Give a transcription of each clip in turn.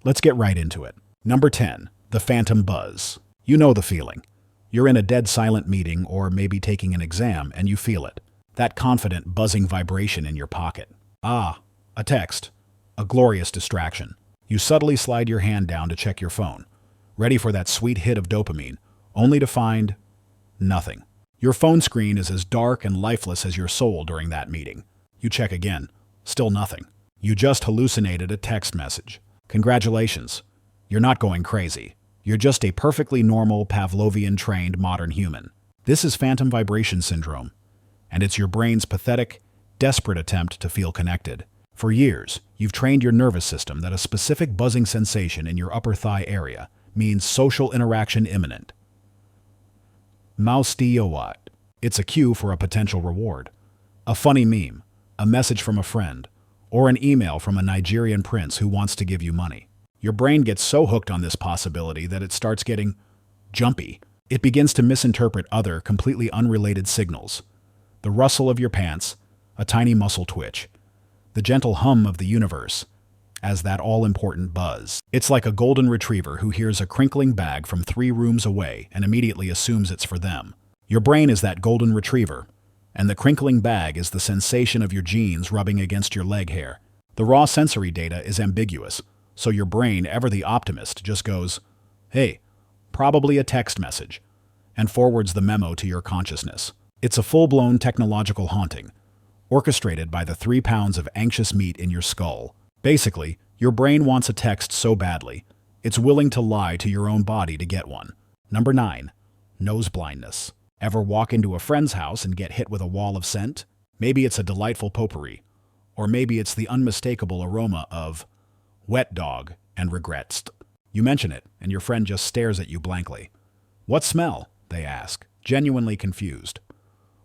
Let's get right into it. Number 10. The phantom buzz. You know the feeling. You're in a dead silent meeting or maybe taking an exam and you feel it. That confident buzzing vibration in your pocket. Ah, a text. A glorious distraction. You subtly slide your hand down to check your phone, ready for that sweet hit of dopamine, only to find nothing. Your phone screen is as dark and lifeless as your soul during that meeting. You check again. Still nothing. You just hallucinated a text message. Congratulations. You're not going crazy. You're just a perfectly normal, Pavlovian-trained modern human. This is phantom vibration syndrome, and it's your brain's pathetic, desperate attempt to feel connected. For years, you've trained your nervous system that a specific buzzing sensation in your upper thigh area means social interaction imminent. Maustiyowat. It's a cue for a potential reward. A funny meme, a message from a friend, or an email from a Nigerian prince who wants to give you money. Your brain gets so hooked on this possibility that it starts getting jumpy. It begins to misinterpret other, completely unrelated signals. The rustle of your pants, a tiny muscle twitch, the gentle hum of the universe, as that all-important buzz. It's like a golden retriever who hears a crinkling bag from 3 rooms away and immediately assumes it's for them. Your brain is that golden retriever, and the crinkling bag is the sensation of your jeans rubbing against your leg hair. The raw sensory data is ambiguous, so your brain, ever the optimist, just goes, "Hey, probably a text message," and forwards the memo to your consciousness. It's a full-blown technological haunting, orchestrated by the 3 pounds of anxious meat in your skull. Basically, your brain wants a text so badly, it's willing to lie to your own body to get one. Number 9. Nose blindness. Ever walk into a friend's house and get hit with a wall of scent? Maybe it's a delightful potpourri, or maybe it's the unmistakable aroma of wet dog and regrets. You mention it, and your friend just stares at you blankly. "What smell?" they ask, genuinely confused,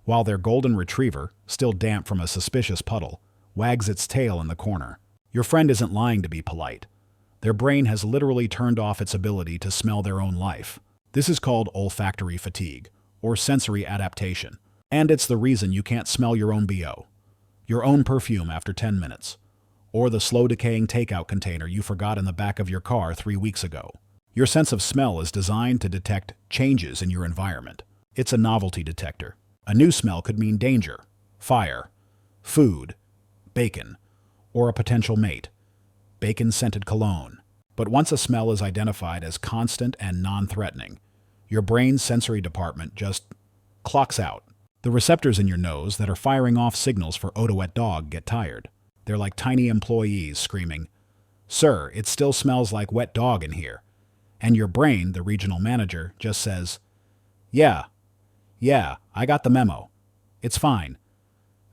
while their golden retriever, still damp from a suspicious puddle, wags its tail in the corner. Your friend isn't lying to be polite. Their brain has literally turned off its ability to smell their own life. This is called olfactory fatigue, or sensory adaptation, and it's the reason you can't smell your own BO, your own perfume after 10 minutes, or the slow-decaying takeout container you forgot in the back of your car 3 weeks ago. Your sense of smell is designed to detect changes in your environment. It's a novelty detector. A new smell could mean danger, fire, food, bacon, or a potential mate, bacon-scented cologne. But once a smell is identified as constant and non-threatening, your brain's sensory department just clocks out. The receptors in your nose that are firing off signals for Odowet dog get tired. They're like tiny employees screaming, "Sir, it still smells like wet dog in here." And your brain, the regional manager, just says, Yeah, I got the memo. It's fine.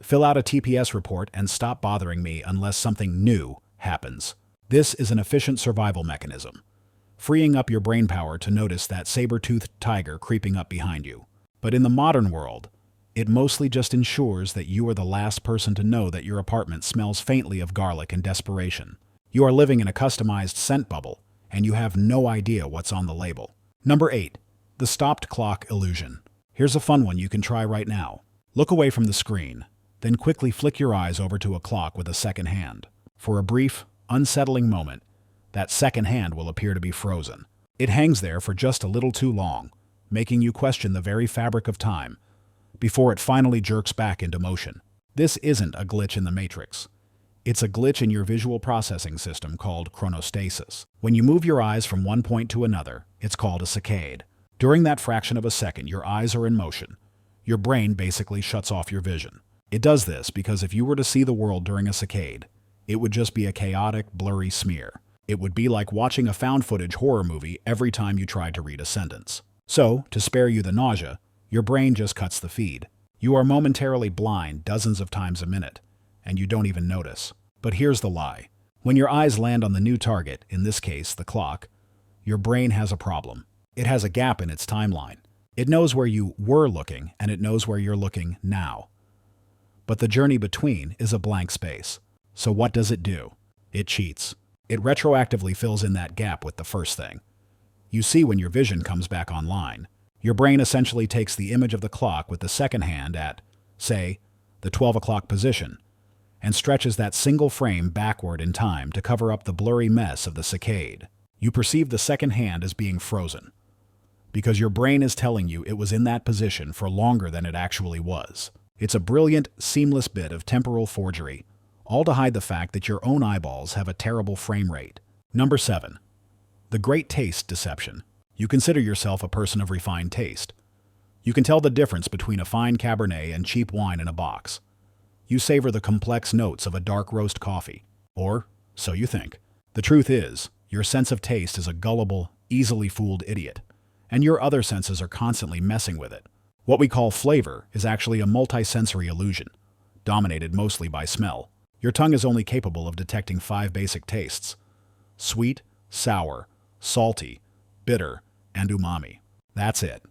Fill out a TPS report and stop bothering me unless something new happens." This is an efficient survival mechanism, freeing up your brain power to notice that saber-toothed tiger creeping up behind you. But in the modern world, it mostly just ensures that you are the last person to know that your apartment smells faintly of garlic and desperation. You are living in a customized scent bubble, and you have no idea what's on the label. Number 8. The stopped clock illusion. Here's a fun one you can try right now. Look away from the screen, then quickly flick your eyes over to a clock with a second hand. For a brief, unsettling moment, that second hand will appear to be frozen. It hangs there for just a little too long, making you question the very fabric of time, before it finally jerks back into motion. This isn't a glitch in the Matrix. It's a glitch in your visual processing system called chronostasis. When you move your eyes from one point to another, it's called a saccade. During that fraction of a second your eyes are in motion, your brain basically shuts off your vision. It does this because if you were to see the world during a saccade, it would just be a chaotic, blurry smear. It would be like watching a found-footage horror movie every time you tried to read a sentence. So, to spare you the nausea, your brain just cuts the feed. You are momentarily blind dozens of times a minute, and you don't even notice. But here's the lie. When your eyes land on the new target, in this case, the clock, your brain has a problem. It has a gap in its timeline. It knows where you were looking, and it knows where you're looking now. But the journey between is a blank space. So what does it do? It cheats. It retroactively fills in that gap with the first thing you see when your vision comes back online. Your brain essentially takes the image of the clock with the second hand at, say, the 12 o'clock position, and stretches that single frame backward in time to cover up the blurry mess of the saccade. You perceive the second hand as being frozen, because your brain is telling you it was in that position for longer than it actually was. It's a brilliant, seamless bit of temporal forgery, all to hide the fact that your own eyeballs have a terrible frame rate. Number 7. The great taste deception. You consider yourself a person of refined taste. You can tell the difference between a fine Cabernet and cheap wine in a box. You savor the complex notes of a dark roast coffee. Or, so you think. The truth is, your sense of taste is a gullible, easily fooled idiot, and your other senses are constantly messing with it. What we call flavor is actually a multisensory illusion, dominated mostly by smell. Your tongue is only capable of detecting 5 basic tastes: sweet, sour, salty, bitter, and umami. That's it.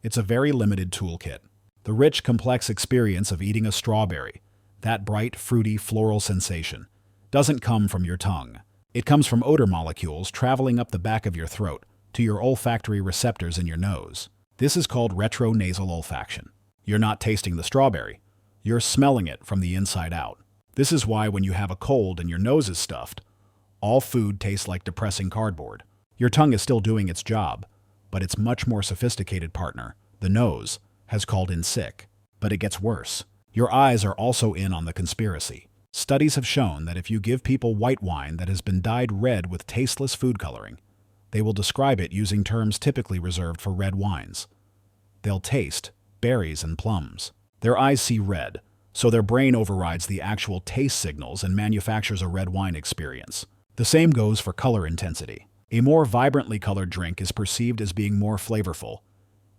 It's a very limited toolkit. The rich, complex experience of eating a strawberry, that bright, fruity, floral sensation, doesn't come from your tongue. It comes from odor molecules traveling up the back of your throat to your olfactory receptors in your nose. This is called retronasal olfaction. You're not tasting the strawberry. You're smelling it from the inside out. This is why when you have a cold and your nose is stuffed, all food tastes like depressing cardboard. Your tongue is still doing its job, but its much more sophisticated partner, the nose, has called in sick. But it gets worse. Your eyes are also in on the conspiracy. Studies have shown that if you give people white wine that has been dyed red with tasteless food coloring, they will describe it using terms typically reserved for red wines. They'll taste berries and plums. Their eyes see red, so their brain overrides the actual taste signals and manufactures a red wine experience. The same goes for color intensity. A more vibrantly colored drink is perceived as being more flavorful,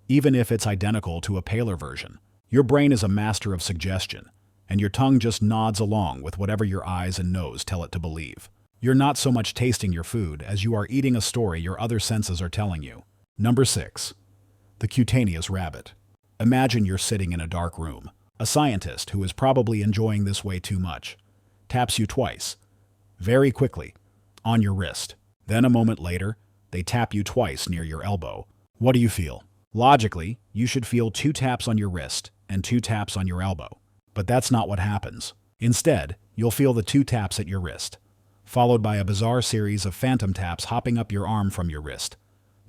even if it's identical to a paler version. Your brain is a master of suggestion, and your tongue just nods along with whatever your eyes and nose tell it to believe. You're not so much tasting your food as you are eating a story your other senses are telling you. Number 6. The Cutaneous Rabbit. Imagine you're sitting in a dark room. A scientist, who is probably enjoying this way too much, taps you twice, very quickly, on your wrist. Then a moment later, they tap you twice near your elbow. What do you feel? Logically, you should feel 2 taps on your wrist and 2 taps on your elbow. But that's not what happens. Instead, you'll feel the 2 taps at your wrist, followed by a bizarre series of phantom taps hopping up your arm from your wrist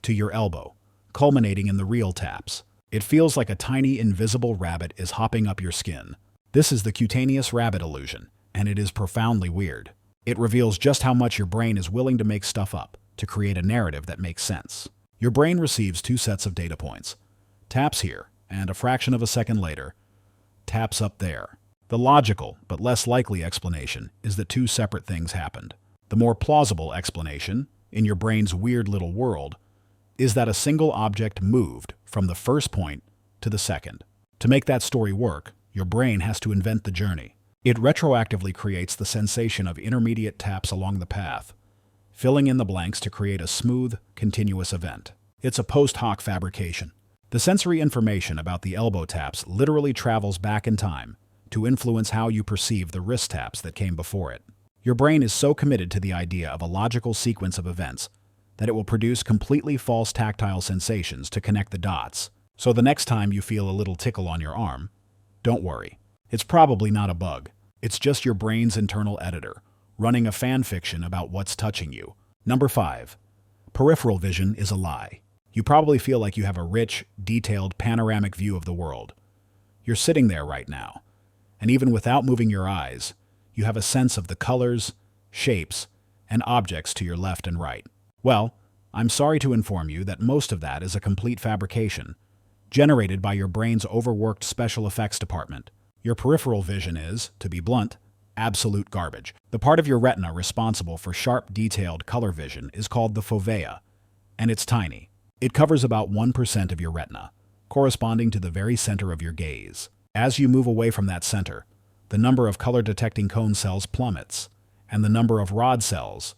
to your elbow, culminating in the real taps. It feels like a tiny invisible rabbit is hopping up your skin. This is the cutaneous rabbit illusion, and it is profoundly weird. It reveals just how much your brain is willing to make stuff up to create a narrative that makes sense. Your brain receives 2 sets of data points, taps here, and a fraction of a second later, taps up there. The logical, but less likely explanation is that 2 separate things happened. The more plausible explanation, in your brain's weird little world, is that a single object moved from the first point to the second. To make that story work, your brain has to invent the journey. It retroactively creates the sensation of intermediate taps along the path, filling in the blanks to create a smooth, continuous event. It's a post hoc fabrication. The sensory information about the elbow taps literally travels back in time to influence how you perceive the wrist taps that came before it. Your brain is so committed to the idea of a logical sequence of events that it will produce completely false tactile sensations to connect the dots. So the next time you feel a little tickle on your arm, don't worry. It's probably not a bug. It's just your brain's internal editor, running a fan fiction about what's touching you. Number 5. Peripheral vision is a lie. You probably feel like you have a rich, detailed, panoramic view of the world. You're sitting there right now, and even without moving your eyes, you have a sense of the colors, shapes, and objects to your left and right. Well, I'm sorry to inform you that most of that is a complete fabrication, generated by your brain's overworked special effects department. Your peripheral vision is, to be blunt, absolute garbage. The part of your retina responsible for sharp, detailed color vision is called the fovea, and it's tiny. It covers about 1% of your retina, corresponding to the very center of your gaze. As you move away from that center, the number of color-detecting cone cells plummets, and the number of rod cells,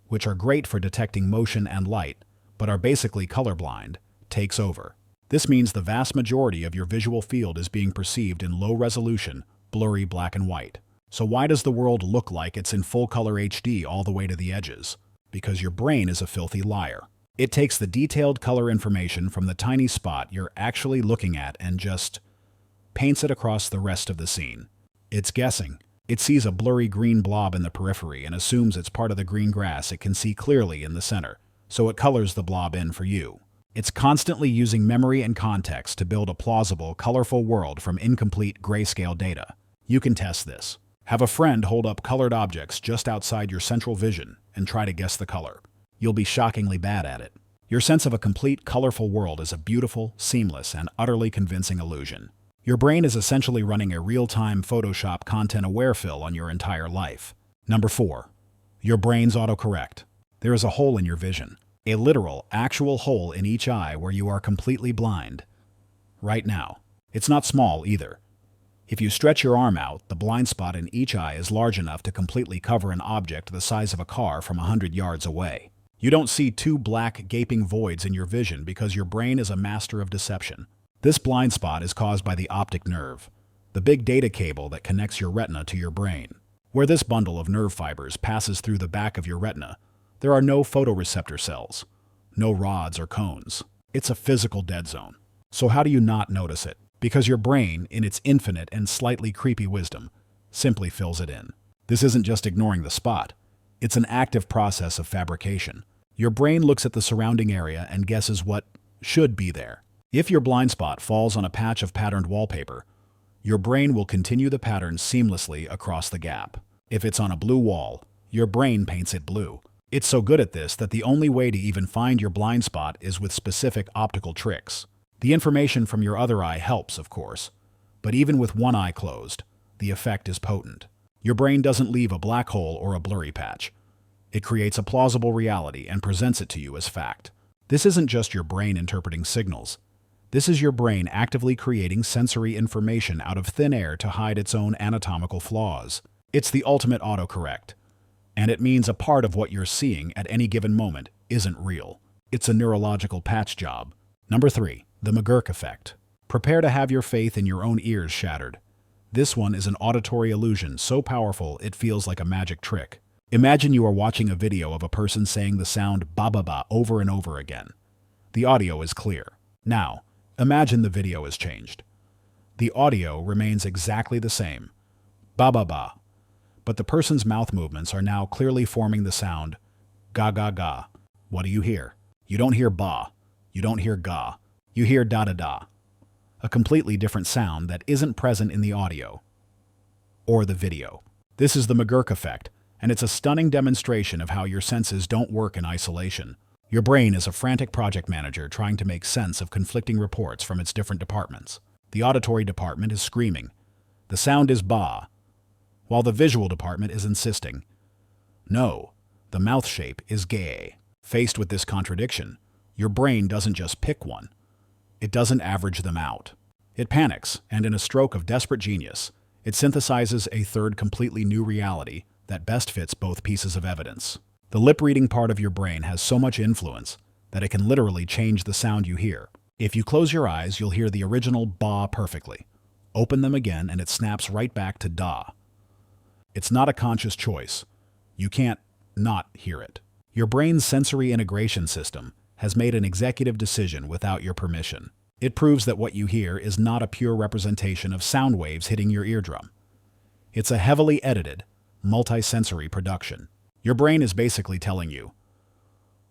which are great for detecting motion and light, but are basically colorblind, takes over. This means the vast majority of your visual field is being perceived in low-resolution, blurry black and white. So why does the world look like it's in full-color HD all the way to the edges? Because your brain is a filthy liar. It takes the detailed color information from the tiny spot you're actually looking at and just paints it across the rest of the scene. It's guessing. It sees a blurry green blob in the periphery and assumes it's part of the green grass it can see clearly in the center, so it colors the blob in for you. It's constantly using memory and context to build a plausible, colorful world from incomplete grayscale data. You can test this. Have a friend hold up colored objects just outside your central vision and try to guess the color. You'll be shockingly bad at it. Your sense of a complete, colorful world is a beautiful, seamless, and utterly convincing illusion. Your brain is essentially running a real-time Photoshop content-aware fill on your entire life. Number 4. Your brain's autocorrect. There is a hole in your vision. A literal, actual hole in each eye where you are completely blind. Right now. It's not small either. If you stretch your arm out, the blind spot in each eye is large enough to completely cover an object the size of a car from 100 yards away. You don't see two black, gaping voids in your vision because your brain is a master of deception. This blind spot is caused by the optic nerve, the big data cable that connects your retina to your brain. Where this bundle of nerve fibers passes through the back of your retina, there are no photoreceptor cells, no rods or cones. It's a physical dead zone. So how do you not notice it? Because your brain, in its infinite and slightly creepy wisdom, simply fills it in. This isn't just ignoring the spot. It's an active process of fabrication. Your brain looks at the surrounding area and guesses what should be there. If your blind spot falls on a patch of patterned wallpaper, your brain will continue the pattern seamlessly across the gap. If it's on a blue wall, your brain paints it blue. It's so good at this that the only way to even find your blind spot is with specific optical tricks. The information from your other eye helps, of course, but even with one eye closed, the effect is potent. Your brain doesn't leave a black hole or a blurry patch. It creates a plausible reality and presents it to you as fact. This isn't just your brain interpreting signals. This is your brain actively creating sensory information out of thin air to hide its own anatomical flaws. It's the ultimate autocorrect, and it means a part of what you're seeing at any given moment isn't real. It's a neurological patch job. Number 3. The McGurk Effect. Prepare to have your faith in your own ears shattered. This one is an auditory illusion so powerful it feels like a magic trick. Imagine you are watching a video of a person saying the sound ba-ba-ba over and over again. The audio is clear. Now, imagine the video is changed. The audio remains exactly the same, ba-ba-ba, but the person's mouth movements are now clearly forming the sound ga-ga-ga. What do you hear? You don't hear ba. You don't hear ga. You hear da-da-da. A completely different sound that isn't present in the audio or the video. This is the McGurk Effect, and it's a stunning demonstration of how your senses don't work in isolation. Your brain is a frantic project manager trying to make sense of conflicting reports from its different departments. The auditory department is screaming, the sound is ba, while the visual department is insisting, no, the mouth shape is gay. Faced with this contradiction, your brain doesn't just pick one. It doesn't average them out. It panics, and in a stroke of desperate genius, it synthesizes a third completely new reality that best fits both pieces of evidence. The lip-reading part of your brain has so much influence that it can literally change the sound you hear. If you close your eyes, you'll hear the original ba perfectly. Open them again and it snaps right back to da. It's not a conscious choice. You can't not hear it. Your brain's sensory integration system has made an executive decision without your permission. It proves that what you hear is not a pure representation of sound waves hitting your eardrum. It's a heavily edited, multi-sensory production. Your brain is basically telling you,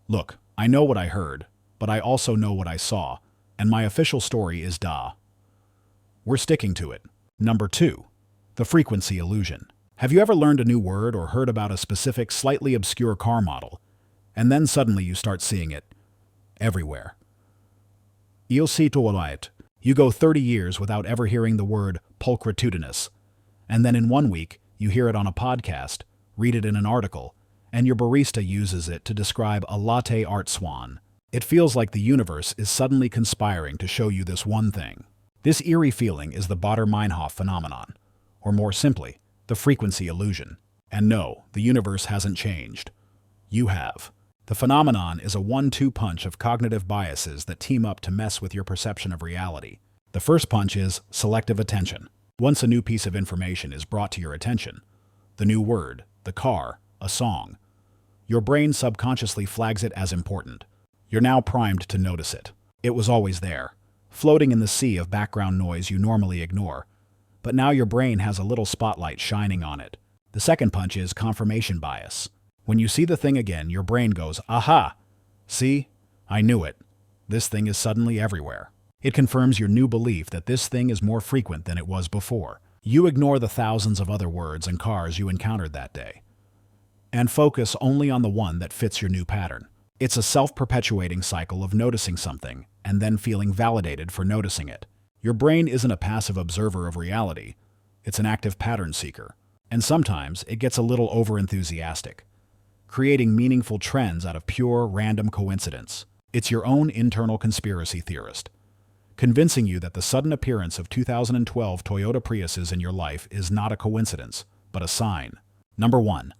look, I know what I heard, but I also know what I saw, and my official story is da. We're sticking to it. Number 2. The frequency illusion. Have you ever learned a new word or heard about a specific, slightly obscure car model, and then suddenly you start seeing it everywhere? Il sito alait. You go 30 years without ever hearing the word pulchritudinis, and then in 1 week, you hear it on a podcast, read it in an article, and your barista uses it to describe a latte art swan. It feels like the universe is suddenly conspiring to show you this one thing. This eerie feeling is the Baader-Meinhof phenomenon, or more simply, the frequency illusion. And no, the universe hasn't changed. You have. The phenomenon is a 1-2 punch of cognitive biases that team up to mess with your perception of reality. The first punch is selective attention. Once a new piece of information is brought to your attention, the new word, the car, a song, your brain subconsciously flags it as important. You're now primed to notice it. It was always there, floating in the sea of background noise you normally ignore, but now your brain has a little spotlight shining on it. The second punch is confirmation bias. When you see the thing again, your brain goes, aha! See? I knew it. This thing is suddenly everywhere. It confirms your new belief that this thing is more frequent than it was before. You ignore the thousands of other words and cars you encountered that day, and focus only on the one that fits your new pattern. It's a self-perpetuating cycle of noticing something and then feeling validated for noticing it. Your brain isn't a passive observer of reality. It's an active pattern seeker. And sometimes it gets a little overenthusiastic, creating meaningful trends out of pure, random coincidence. It's your own internal conspiracy theorist, convincing you that the sudden appearance of 2012 Toyota Priuses in your life is not a coincidence, but a sign. Number 1.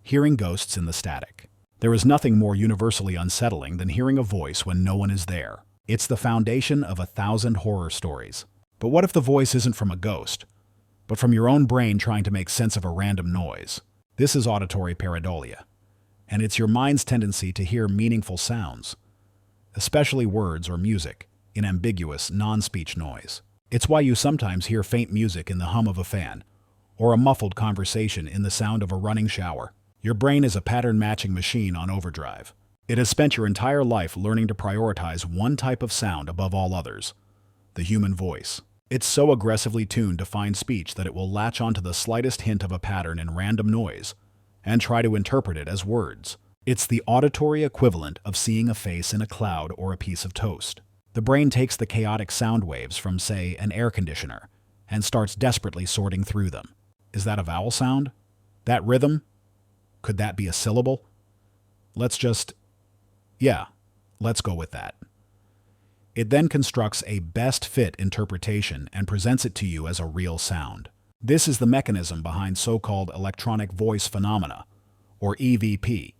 Hearing ghosts in the static. There is nothing more universally unsettling than hearing a voice when no one is there. It's the foundation of 1,000 horror stories. But what if the voice isn't from a ghost, but from your own brain trying to make sense of a random noise? This is auditory pareidolia, and it's your mind's tendency to hear meaningful sounds, especially words or music, in ambiguous, non-speech noise. It's why you sometimes hear faint music in the hum of a fan, or a muffled conversation in the sound of a running shower. Your brain is a pattern-matching machine on overdrive. It has spent your entire life learning to prioritize one type of sound above all others: the human voice. It's so aggressively tuned to find speech that it will latch onto the slightest hint of a pattern in random noise and try to interpret it as words. It's the auditory equivalent of seeing a face in a cloud or a piece of toast. The brain takes the chaotic sound waves from, say, an air conditioner and starts desperately sorting through them. Is that a vowel sound? That rhythm? Could that be a syllable? Let's go with that. It then constructs a best fit interpretation and presents it to you as a real sound. This is the mechanism behind so-called electronic voice phenomena, or EVP,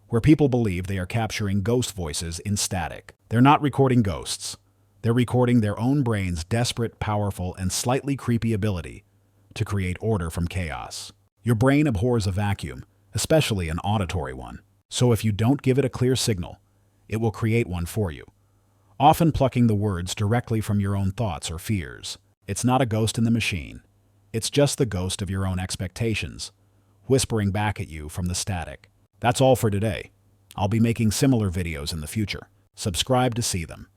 where people believe they are capturing ghost voices in static. They're not recording ghosts. They're recording their own brain's desperate, powerful, and slightly creepy ability to create order from chaos. Your brain abhors a vacuum, especially an auditory one. So if you don't give it a clear signal, it will create one for you, often plucking the words directly from your own thoughts or fears. It's not a ghost in the machine. It's just the ghost of your own expectations, whispering back at you from the static. That's all for today. I'll be making similar videos in the future. Subscribe to see them.